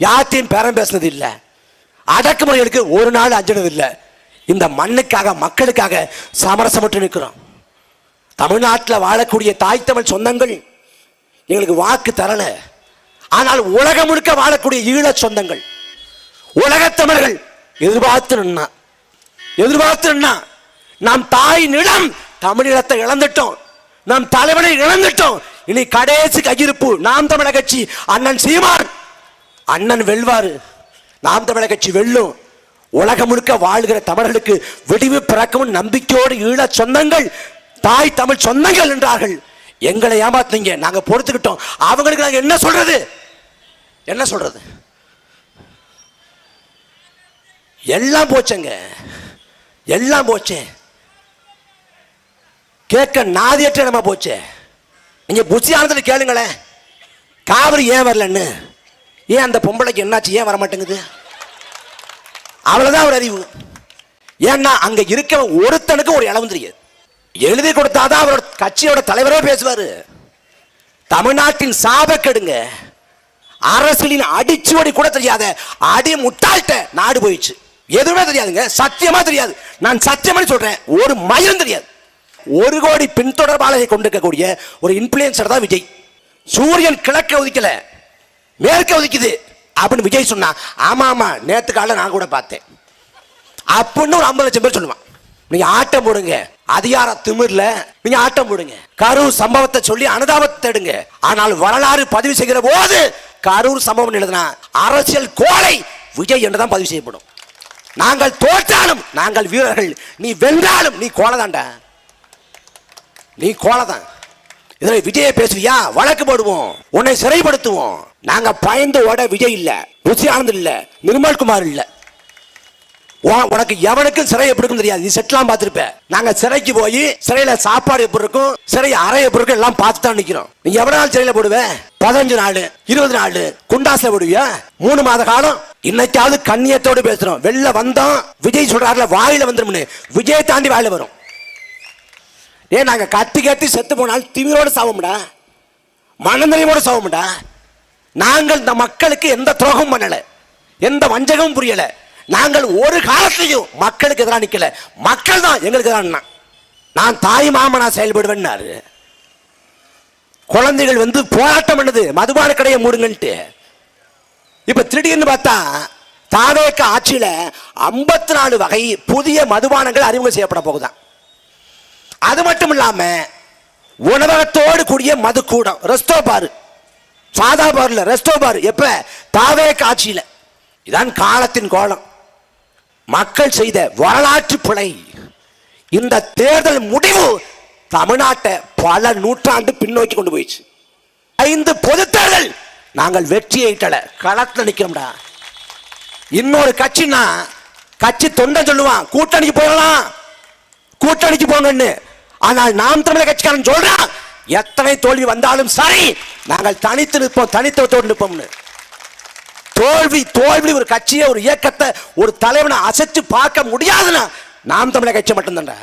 யாத்தையும் பேரம் பேசினது இல்லை, அடக்குமுறைகளுக்கு ஒரு நாள் அஞ்சினது இல்லை. இந்த மண்ணுக்காக மக்களுக்காக சமரசமற்று நிற்கிறோம். தமிழ்நாட்டில் வாழக்கூடிய தாய் தமிழ் சொந்தங்கள் எங்களுக்கு வாக்கு தரல. ஆனால் உலகம் முழுக்க வாழக்கூடிய ஈழ சொந்தங்கள், உலகத்தமிழர்கள் எதிர்பார்த்து நின்னா நாம் தாய் நிலம் தமிழீழத்தை இழந்துட்டோம், நம் தலைவனை இழந்துட்டோம். இனி கடைசி கையிருப்பு நாம் தமிழர் கட்சி. அண்ணன் சீமான் அண்ணன் வெல்வாரு, நாம் தமிழர் கட்சி வெல்லும். உலகம் முழுக்க வாழ்கிற தமிழர்களுக்கு விடிவு பிறக்கும் நம்பிக்கையோடு ஈழ சொந்தங்கள் தாய் தமிழ் சொந்தங்கள் என்றார்கள். எங்களை ஏமாத்தீங்க, நாங்க பொறுத்துக்கிட்டோம். அவங்களுக்கு நாங்க என்ன சொல்றது? எல்லாம் போச்சுங்க, எல்லாம் போச்சு. கேட்க நாதியற்ற நம்ம போச்சு. நீங்க புத்தி ஆனதுல கேளுங்களேன், காவிரி ஏன் வரலன்னு. ஏன் அந்த பொம்பளைக்கு என்னாச்சு, ஏன் வர மாட்டேங்குது? அவ்வளவுதான் ஒரு அறிவு. ஏன்னா அங்க இருக்க ஒருத்தனுக்கு ஒரு இளவும் தெரியாது. எழுதி கொடுத்தாதான் அவரோட கட்சியோட தலைவரே பேசுவாரு. தமிழ்நாட்டின் சாபக்கெடுங்க, அரசியலின் அடிச்சுவடி கூட தெரியாத அடி முட்டாள்கிட்ட நாடு போயிடுச்சு. எதுவுமே தெரியாதுங்க, சத்தியமா தெரியாது. நான் சத்தியமா சொல்றேன், ஒரு மயிலும் தெரியாது. 1 கோடி பின்தொடர்பாளரை கொண்டிருக்கக்கூடிய ஒரு இன்ஃபுளுசர் தான் விஜய். சூரியன் கிழக்க உதிக்கல மேற்க உதிக்குது அப்படின்னு விஜய் சொன்னா, ஆமா ஆமா நேத்து காலைல நான் கூட பார்த்தேன் அப்படின்னு ஒரு 50 லட்சம் பேர் சொல்லுவான். நீங்க ஆட்டம் போடுங்க, அதிகார திமிர்ல நீங்க ஆட்டம் போடுங்க. கரூர் சம்பவத்தை சொல்லி அனுதாபத்தை தேடுங்க. ஆனால் வரலாறு பதிவு செய்கிற போது கரூர் சம்பவம் எழுதினா அரசியல் கோலை விஜய் என்றுதான் பதிவு செய்யப்படும். நாங்கள் தோற்றாலும் நாங்கள் வீரர்கள், நீ வென்றாலும் நீ கோலதாண்டா, நீ கோலதான். இதில் விஜயை பேசுவியா, வழக்கு போடுவோம், உன்னை சிறைப்படுத்துவோம். நாங்க பயந்து ஓட விஜய் இல்ல, ருசி ஆனந்த் இல்ல, நிர்மல்குமார் இல்ல. உனக்கு எவனுக்கும் சிறை எப்படி இருக்கும் தெரியாது, நீ செட்லாம் பார்த்திருப்ப. நாங்க சிறைக்கு போய் சிறையில சாப்பாடு எப்படி இருக்கும், சிறை அறை எப்படி இருக்கும் எல்லாம் பார்த்து தான் நிக்கிறோம். நீ எவ்வளவு நாள் சிறையில போடுவ? 15 நாள் 20 நாள் குண்டாஸ்ல போடுவியா? 3 மாத காலம். இன்னைக்காவது கண்ணியத்தோடு பேசுறோம். வெளில வந்தோம், விஜய் சொல்றாருல வாயில வந்துரும்னு, விஜய் தாண்டி வாயில வரும். ஏன் நாங்க கத்தி கத்தி செத்து போனால் திமிரோடு சாவோம்டா, மனநிலையோடு சாவோம்டா. நாங்கள் இந்த மக்களுக்கு எந்த துரோகம் பண்ணல, எந்த வஞ்சகமும் புரியல. நாங்கள் ஒரு காலத்தையும் மக்களுக்கு எதிராக நிக்கல, மக்கள் தான் எங்களுக்கு எதிரான. நான் தாய் மாமனா செயல்படுவேன்னாரு. குழந்தைகள் வந்து போராட்டம் பண்ணுது, மதுபான கடையை மூடுங்கன்ட்டு. இப்ப திடீர்னு பார்த்தா தாவேக ஆட்சியில 54 வகை புதிய மதுபானங்கள் அறிமுகம் செய்யப்பட போகுதான். அது மட்டும் இல்லாம உணவகத்தோடு கூடிய மது கூடம், ரெஸ்டோ பாரு, சாதா பார்ல ரெஸ்டோ பாரு. எப்ப? தாவேக ஆட்சியில. இதான் காலத்தின் கோலம். மக்கள் செய்த வரலாற்று பிழை. இந்த தேர்தல் முடிவு தமிழ்நாட்டை பல நூற்றாண்டு பின்னோக்கி கொண்டு போயிடுச்சு. 5 பொது தேர்தல் நாங்கள் வெற்றியை களத்தில் நிக்கிறோம்டா. இன்னொரு கட்சினா கட்சி தொண்டன் சொல்லுவான், கூட்டணிக்கு போயிடலாம், கூட்டணிக்கு போங்கன்னு. ஆனால் நாம் தமிழர் கட்சிக்காரன் சொல்றான், எத்தனை தோல்வி வந்தாலும் சரி நாங்கள் தனித்து நிற்போம், தனித்துவத்தோடு நிற்போம்னு. தோல்வி தோல்வி ஒரு கட்சியை, ஒரு இயக்கத்தை, ஒரு தலைவனை அசைச்சு பார்க்க முடியாதுன்னா நாம் தமிழர் கட்சி மட்டும்தான்டா.